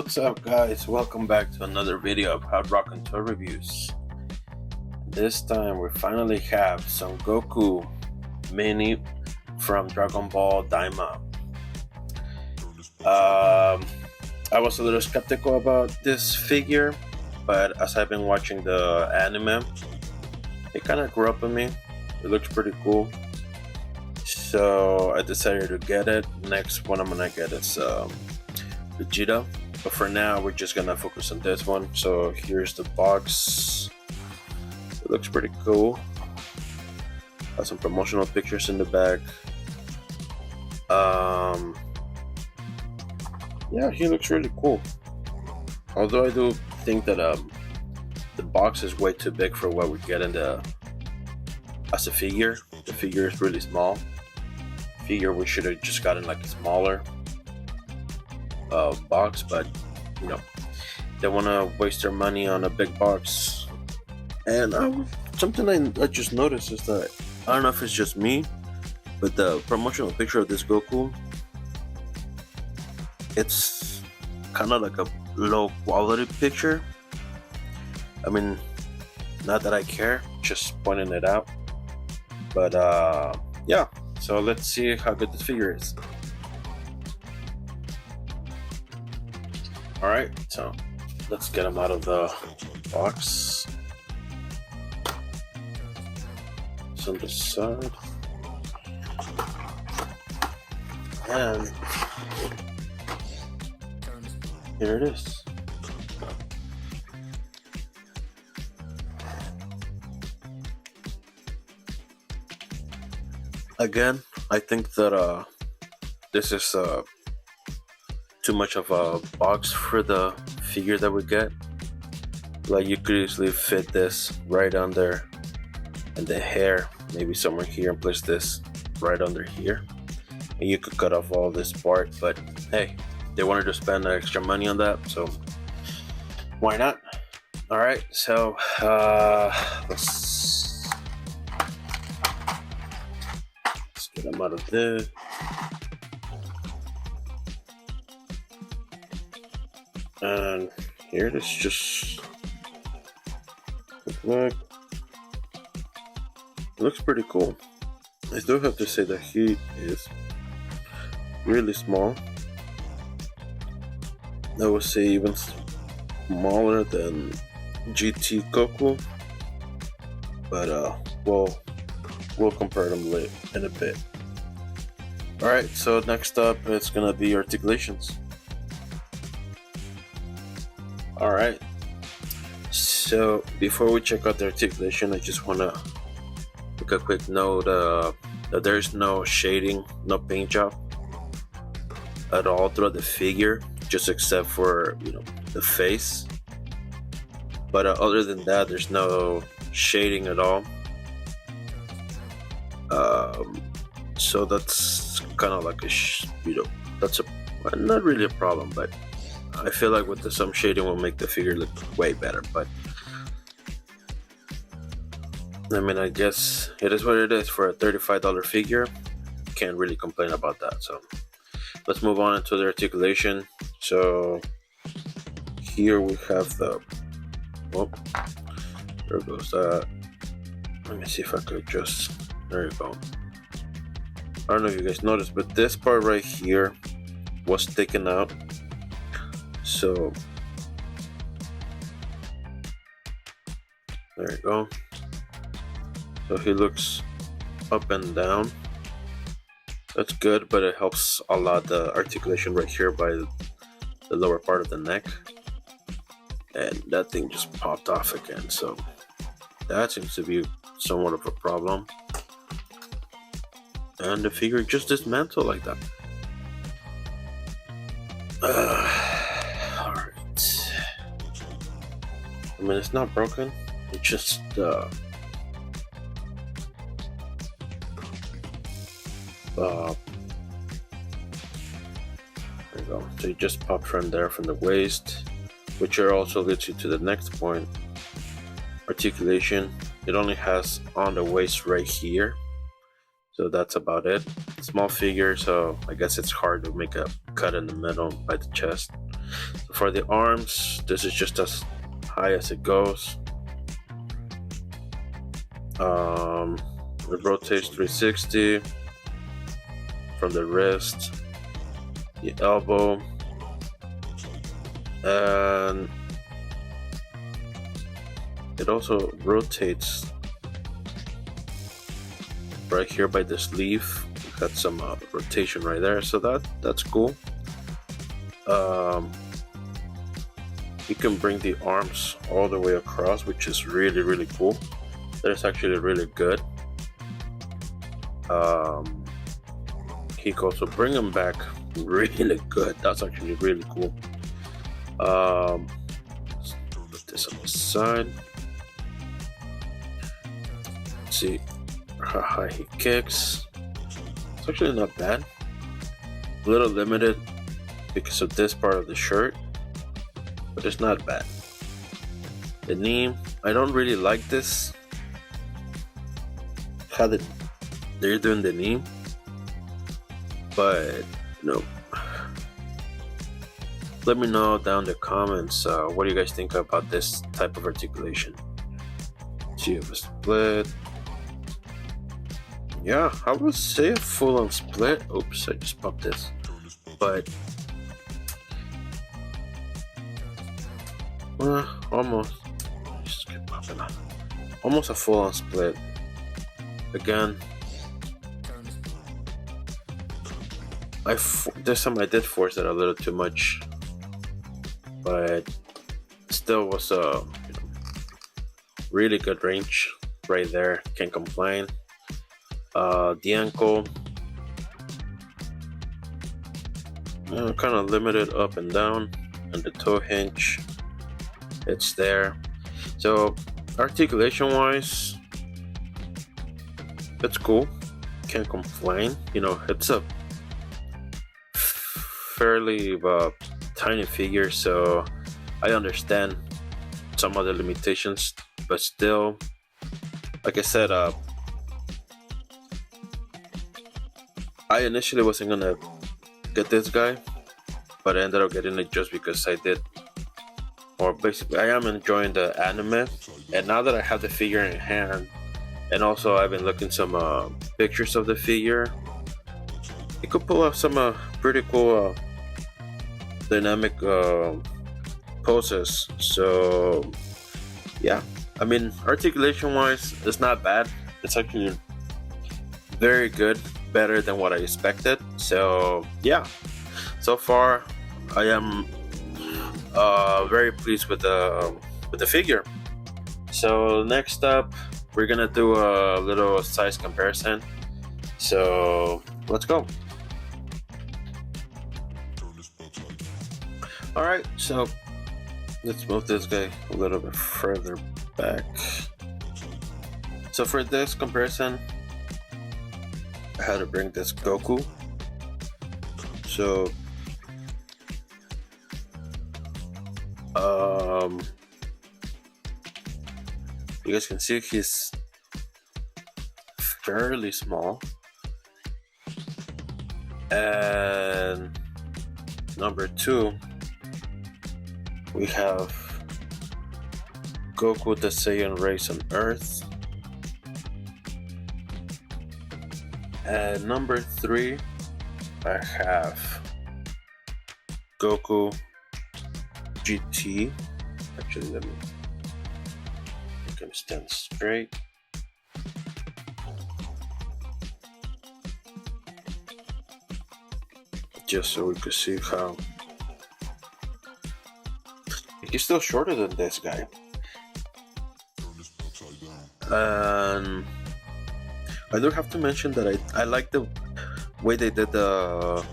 What's up, guys? Welcome back to another video of Hard Rock and Toy Reviews. This time we finally have some Goku Mini from Dragon Ball Daima. I was a little skeptical about this figure, but as I've been watching the anime, it kind of grew up on me. It looks pretty cool, so I decided to get it. Next one I'm gonna get is Vegeta, but for now we're just gonna focus on this one. So here's the box. It looks pretty cool. Has some promotional pictures in the back. Yeah, he looks really cool. Although I do think that the box is way too big for what we get in as a figure. The figure is really small. Figure we should have just gotten like a smaller box, but you know, they want to waste their money on a big box. And something I just noticed is that I don't know if it's just me, but the promotional picture of this Goku, it's kind of like a low quality picture. I mean, not that I care, just pointing it out. But yeah, so let's see how good this figure is. Alright, so let's get him out of the box. It's on the side. And here it is. Again, I think that this is too much of a box for the figure that we get. Like, you could easily fit this right under, and the hair maybe somewhere here, and place this right under here, and you could cut off all this part. But hey, they wanted to spend extra money on that, so why not? All right, so let's get them out of this. And here it is, just like, looks pretty cool. I do have to say that he is really small. I would say even smaller than GT Goku, but we'll compare them later in a bit. Alright, so next up it's gonna be articulations. Alright, so before we check out the articulation, I just want to make a quick note that there's no shading, no paint job at all throughout the figure, just except for, you know, the face. But other than that, there's no shading at all. So that's kind of like that's not really a problem, but I feel like with some shading will make the figure look way better. But I mean, I guess it is what it is for a $35 figure. Can't really complain about that. So let's move on into the articulation. So here we have the, oh, there goes that. Let me see if I could just, there you go. I don't know if you guys noticed, but this part right here was taken out. So there you go. So he looks up and down. That's good, but it helps a lot the articulation right here by the lower part of the neck. And that thing just popped off again, so that seems to be somewhat of a problem. And the figure just dismantled like that. Alright. I mean, it's not broken. It just there you go. So you just pop from there, from the waist, which also leads you to the next point. Articulation. It only has on the waist right here, so that's about it. Small figure, so I guess it's hard to make a cut in the middle by the chest. For the arms, this is just as high as it goes. It rotates 360 from the wrist, the elbow, and it also rotates right here by the sleeve. Got some rotation right there, so that's cool. You can bring the arms all the way across, which is really cool. That's actually really good. He can also bring them back really good. That's actually really cool. Put this on the side. Let's see how high he kicks. It's actually not bad. A little limited because of this part of the shirt, but it's not bad. The knee, I don't really like this. How they're doing the knee, but no. Let me know down in the comments what do you guys think about this type of articulation. See if a split. Yeah, I would say a full-on split. Oops, I just popped this. But almost. Just keep popping on. Almost a full-on split. Again, this time I did force it a little too much, but still was a really good range right there. Can't complain. The ankle, kind of limited up and down, and the toe hinge, it's there. So articulation wise, it's cool. Can't complain. It's a fairly tiny figure, so I understand some of the limitations, but still, like I said, I initially wasn't gonna get this guy, but I ended up getting it just because I did, or basically I am enjoying the anime, and now that I have the figure in hand, and also I've been looking some pictures of the figure, it could pull off some pretty cool dynamic poses. So yeah, I mean, articulation wise, it's not bad. It's actually very good, better than what I expected. So yeah, so far I am very pleased with the figure. So next up, we're gonna do a little size comparison. So let's go. Alright, so let's move this guy a little bit further back. So for this comparison, I had to bring this Goku. So you guys can see he's fairly small. And number 2, we have Goku the Saiyan race on Earth. And number 3, I have Goku GT. Actually, let me make him stand straight. Just so we could see how he's still shorter than this guy. And I do have to mention that I like the way they did the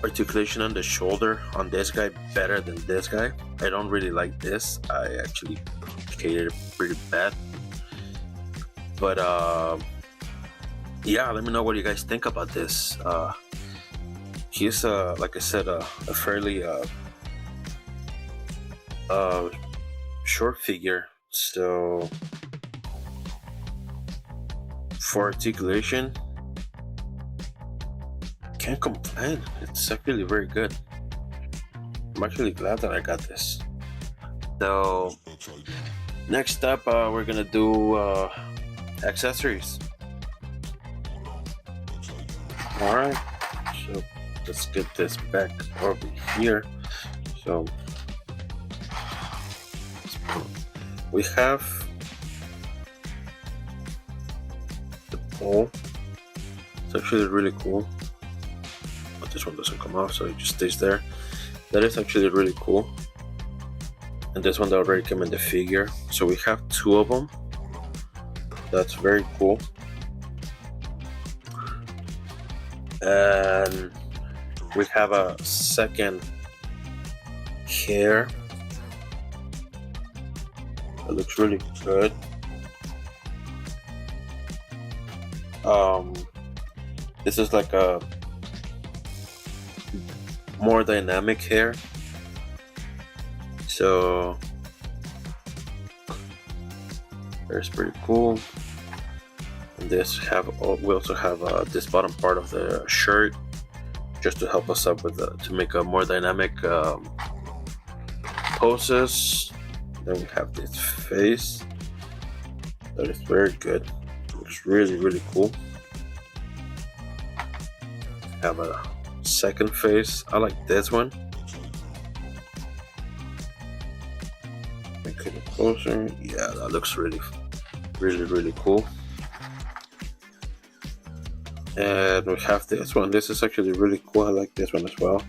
articulation on the shoulder on this guy better than this guy. I don't really like this. I actually hated it pretty bad. But yeah, let me know what you guys think about this. He's like I said, a fairly short figure, so for articulation, can't complain. It's actually very good. I'm actually glad that I got this. So next up, we're gonna do accessories. All right, so let's get this back over here. So we have the pole. It's actually really cool, but this one doesn't come off, so it just stays there. That is actually really cool. And this one that already came in the figure. So we have two of them. That's very cool. And we have a second hair. It looks really good. This is like a more dynamic hair. So it's pretty cool. And we also have this bottom part of the shirt, just to help us up with to make a more dynamic poses. Then we have this face that is very good. Looks really, really cool. Have a second face. I like this one. Make it closer. Yeah, that looks really, really, really cool. And we have this one. This is actually really cool. I like this one as well.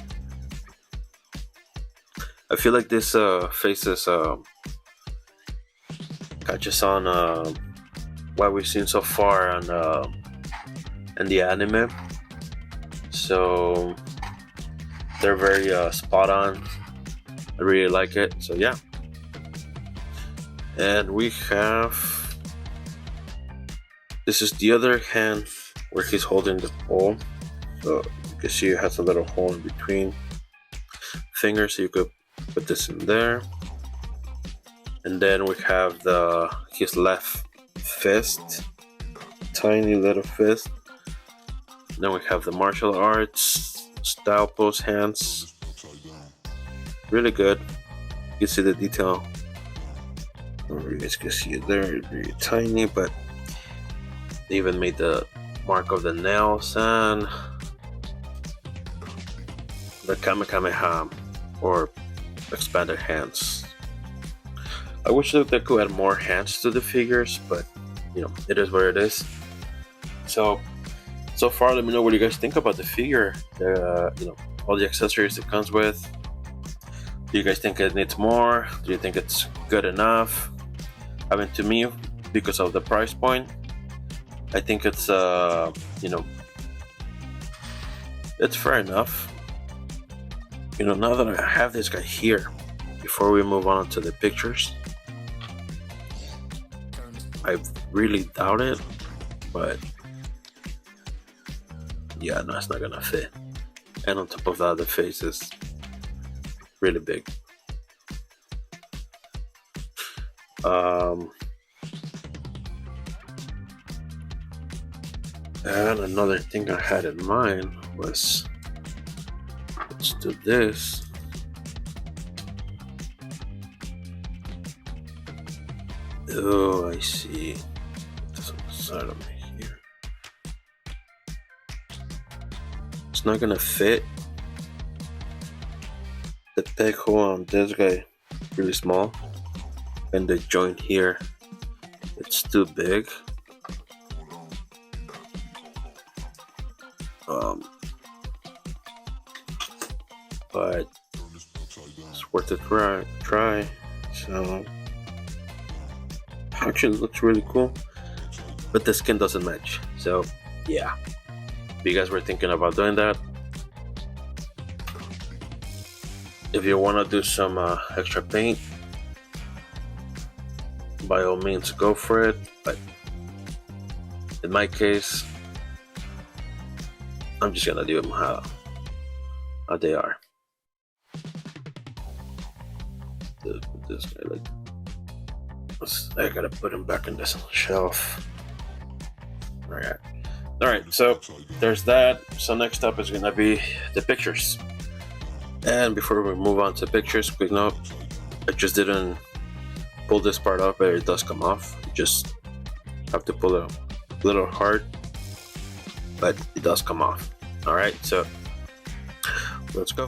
I feel like this face is catches on what we've seen so far in the anime. So they're very spot on. I really like it. So yeah. And we have, this is the other hand where he's holding the pole. So you can see it has a little hole in between fingers, so you could put this in there. And then we have his left fist, tiny little fist. And then we have the martial arts style pose hands. Really good. You can see the detail. You guys can see it there, it's very tiny, but they even made the mark of the nails and the Kamehameha or expanded hands. I wish that they could add more hands to the figures, but you know, it is what it is. So far, let me know what you guys think about the figure. All the accessories it comes with. Do you guys think it needs more? Do you think it's good enough? I mean, to me, because of the price point, I think it's it's fair enough. Now that I have this guy here, before we move on to the pictures, I really doubt it, but yeah, no, it's not gonna fit. And on top of that, the face is really big. And another thing I had in mind was, let's do this. Oh, I see. This on the side of me here. It's not gonna fit. The peg hole on this guy really small, and the joint here, it's too big. But it's worth a try. So actually, it looks really cool, but the skin doesn't match. So yeah, if you guys were thinking about doing that, if you want to do some extra paint, by all means go for it. But in my case, I'm just gonna do them how they are. This guy, I gotta put him back in this shelf. Alright, so there's that. So next up is gonna be the pictures. And before we move on to pictures, quick note, I just didn't pull this part up, but it does come off. You just have to pull it a little hard, but it does come off. All right, so let's go.